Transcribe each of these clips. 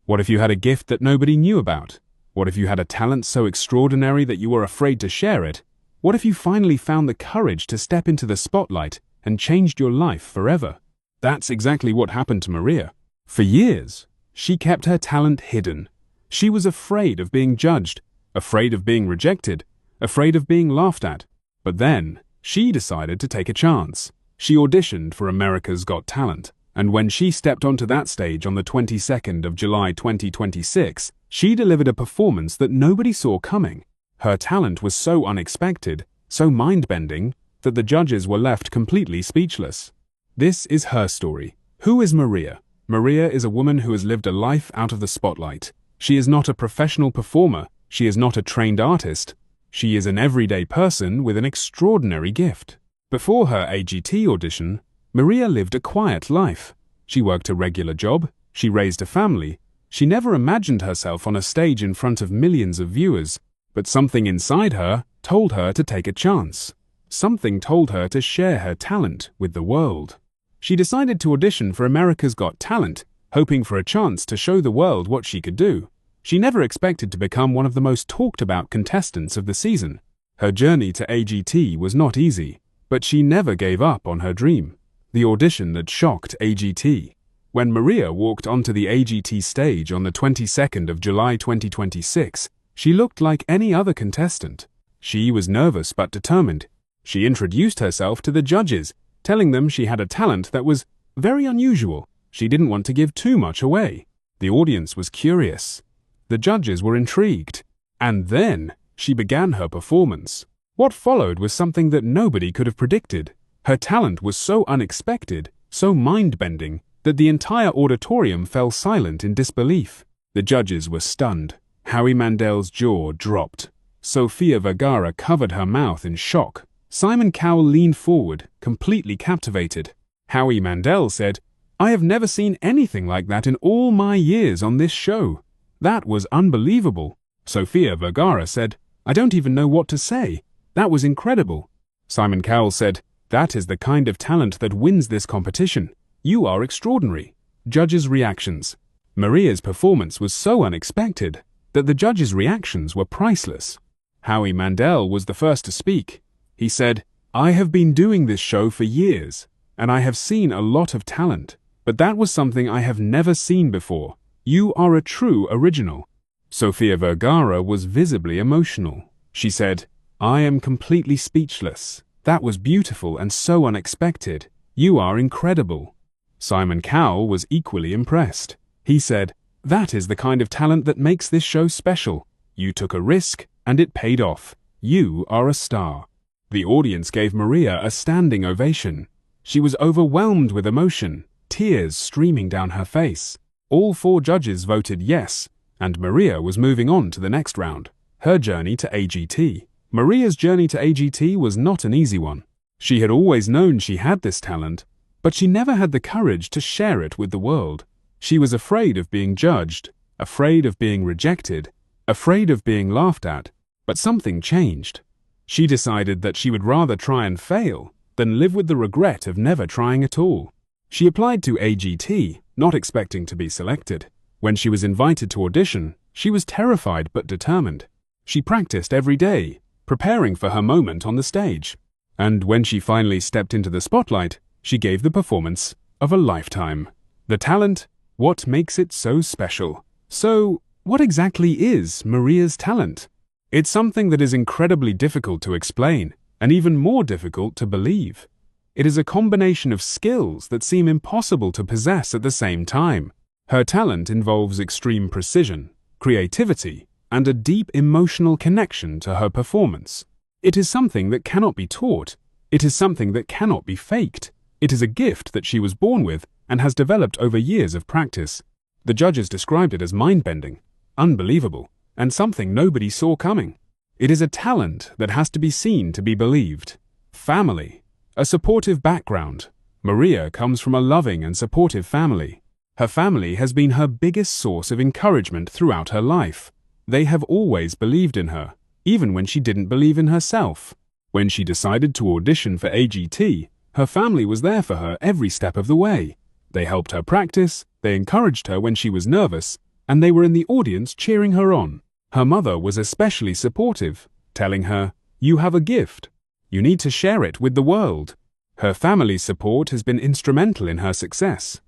What if you had a gift that nobody knew about? What if you had a talent so extraordinary that you were afraid to share it? What if you finally found the courage to step into the spotlight and changed your life forever? That's exactly what happened to Maria. For years, she kept her talent hidden. She was afraid of being judged, afraid of being rejected, afraid of being laughed at. But then, she decided to take a chance. She auditioned for America's Got Talent, and when she stepped onto that stage on the 22nd of July 2026, she delivered a performance that nobody saw coming. Her talent was so unexpected, so mind-bending, that the judges were left completely speechless. This is her story. Who is Maria? Maria is a woman who has lived a life out of the spotlight. She is not a professional performer. She is not a trained artist. She is an everyday person with an extraordinary gift. Before her AGT audition, Maria lived a quiet life. She worked a regular job. She raised a family. She never imagined herself on a stage in front of millions of viewers. But something inside her told her to take a chance. Something told her to share her talent with the world. She decided to audition for America's Got Talent, hoping for a chance to show the world what she could do. She never expected to become one of the most talked about contestants of the season. Her journey to AGT was not easy, but she never gave up on her dream. The audition that shocked AGT. When Maria walked onto the AGT stage on the 22nd of July 2026, she looked like any other contestant. She was nervous but determined. She introduced herself to the judges, telling them she had a talent that was very unusual. She didn't want to give too much away. The audience was curious. The judges were intrigued. And then she began her performance. What followed was something that nobody could have predicted. Her talent was so unexpected, so mind-bending, that the entire auditorium fell silent in disbelief. The judges were stunned. Howie Mandel's jaw dropped. Sofia Vergara covered her mouth in shock. Simon Cowell leaned forward, completely captivated. Howie Mandel said, "I have never seen anything like that in all my years on this show. That was unbelievable." Sofia Vergara said, "I don't even know what to say. That was incredible." Simon Cowell said, "That is the kind of talent that wins this competition. You are extraordinary." Judges' reactions. Maria's performance was so unexpected that the judges' reactions were priceless. Howie Mandel was the first to speak. He said, "I have been doing this show for years, and I have seen a lot of talent, but that was something I have never seen before. You are a true original." Sofia Vergara was visibly emotional. She said, "I am completely speechless. That was beautiful and so unexpected. You are incredible." Simon Cowell was equally impressed. He said, "That is the kind of talent that makes this show special. You took a risk, and it paid off. You are a star." The audience gave Maria a standing ovation. She was overwhelmed with emotion, tears streaming down her face. All 4 judges voted yes, and Maria was moving on to the next round, her journey to AGT. Maria's journey to AGT was not an easy one. She had always known she had this talent, but she never had the courage to share it with the world. She was afraid of being judged, afraid of being rejected, afraid of being laughed at. But something changed. She decided that she would rather try and fail than live with the regret of never trying at all. She applied to AGT, not expecting to be selected. When she was invited to audition, she was terrified but determined. She practiced every day, preparing for her moment on the stage. And when she finally stepped into the spotlight, she gave the performance of a lifetime. The talent, what makes it so special? So, what exactly is Maria's talent? It's something that is incredibly difficult to explain, and even more difficult to believe. It is a combination of skills that seem impossible to possess at the same time. Her talent involves extreme precision, creativity, and a deep emotional connection to her performance. It is something that cannot be taught. It is something that cannot be faked. It is a gift that she was born with and has developed over years of practice. The judges described it as mind-bending, unbelievable, and something nobody saw coming. It is a talent that has to be seen to be believed. Family. A supportive background. Maria comes from a loving and supportive family. Her family has been her biggest source of encouragement throughout her life. They have always believed in her, even when she didn't believe in herself. When she decided to audition for AGT, her family was there for her every step of the way. They helped her practice, they encouraged her when she was nervous, and they were in the audience cheering her on. Her mother was especially supportive, telling her, "You have a gift. You need to share it with the world." Her family's support has been instrumental in her success.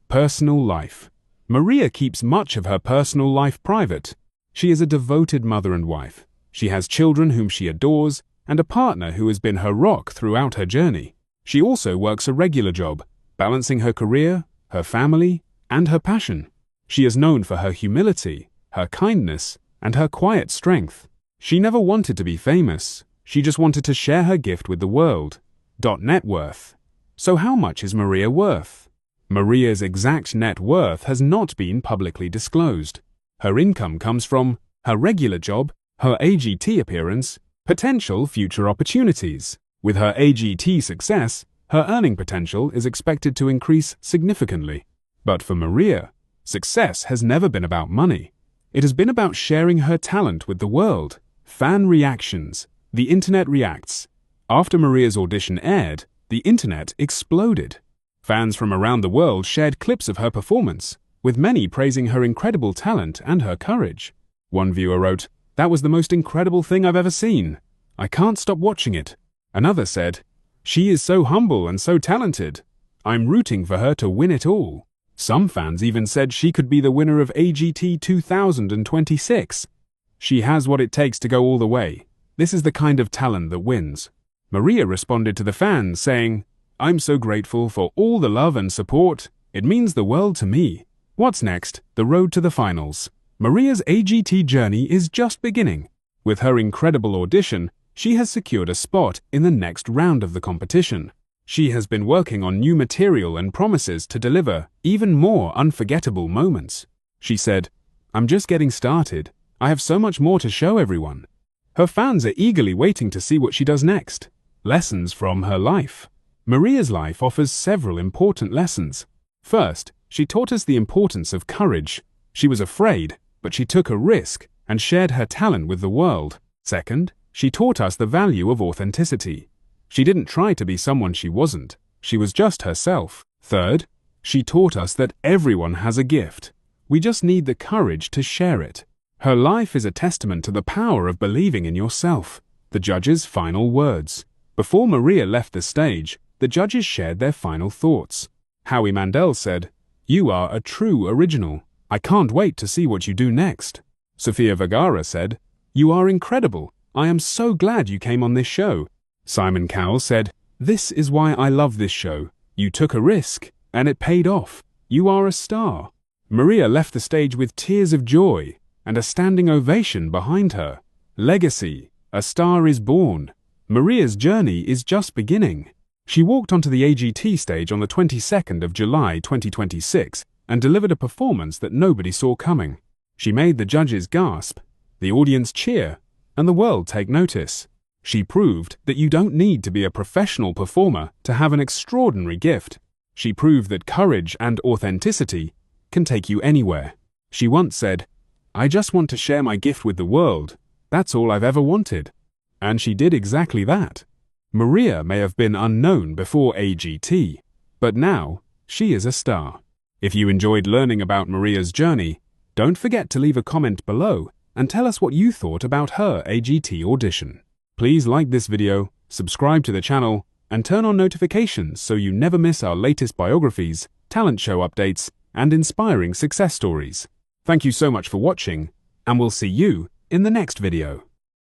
Personal life. Maria keeps much of her personal life private. She is a devoted mother and wife. She has children whom she adores and a partner who has been her rock throughout her journey. She also works a regular job, balancing her career, her family, and her passion. She is known for her humility, her kindness, and her quiet strength. She never wanted to be famous. She just wanted to share her gift with the world. Net worth. So how much is Maria worth? Maria's exact net worth has not been publicly disclosed. Her income comes from her regular job, her AGT appearance, potential future opportunities. With her AGT success, her earning potential is expected to increase significantly. But for Maria, success has never been about money. It has been about sharing her talent with the world. Fan reactions. The internet reacts. After Maria's audition aired, the internet exploded. Fans from around the world shared clips of her performance, with many praising her incredible talent and her courage. One viewer wrote, "That was the most incredible thing I've ever seen. I can't stop watching it." Another said, "She is so humble and so talented. I'm rooting for her to win it all." Some fans even said she could be the winner of AGT 2026. She has what it takes to go all the way. This is the kind of talent that wins. Maria responded to the fans saying, "I'm so grateful for all the love and support. It means the world to me." What's next? The road to the finals. Maria's AGT journey is just beginning. With her incredible audition, she has secured a spot in the next round of the competition. She has been working on new material and promises to deliver even more unforgettable moments. She said, "I'm just getting started. I have so much more to show everyone." Her fans are eagerly waiting to see what she does next. Lessons from her life. Maria's life offers several important lessons. First, she taught us the importance of courage. She was afraid, but she took a risk and shared her talent with the world. Second, she taught us the value of authenticity. She didn't try to be someone she wasn't. She was just herself. Third, she taught us that everyone has a gift. We just need the courage to share it. Her life is a testament to the power of believing in yourself. The judges' final words. Before Maria left the stage, the judges shared their final thoughts. Howie Mandel said, "You are a true original. I can't wait to see what you do next." Sofia Vergara said, "You are incredible. I am so glad you came on this show." Simon Cowell said, "This is why I love this show. You took a risk, and it paid off. You are a star." Maria left the stage with tears of joy and a standing ovation behind her. Legacy. A star is born. Maria's journey is just beginning. She walked onto the AGT stage on the 22nd of July 2026 and delivered a performance that nobody saw coming. She made the judges gasp, the audience cheer, and the world take notice. She proved that you don't need to be a professional performer to have an extraordinary gift. She proved that courage and authenticity can take you anywhere. She once said, "I just want to share my gift with the world. That's all I've ever wanted." And she did exactly that. Maria may have been unknown before AGT, but now she is a star. If you enjoyed learning about Maria's journey, don't forget to leave a comment below and tell us what you thought about her AGT audition. Please like this video, subscribe to the channel, and turn on notifications so you never miss our latest biographies, talent show updates, and inspiring success stories. Thank you so much for watching, and we'll see you in the next video.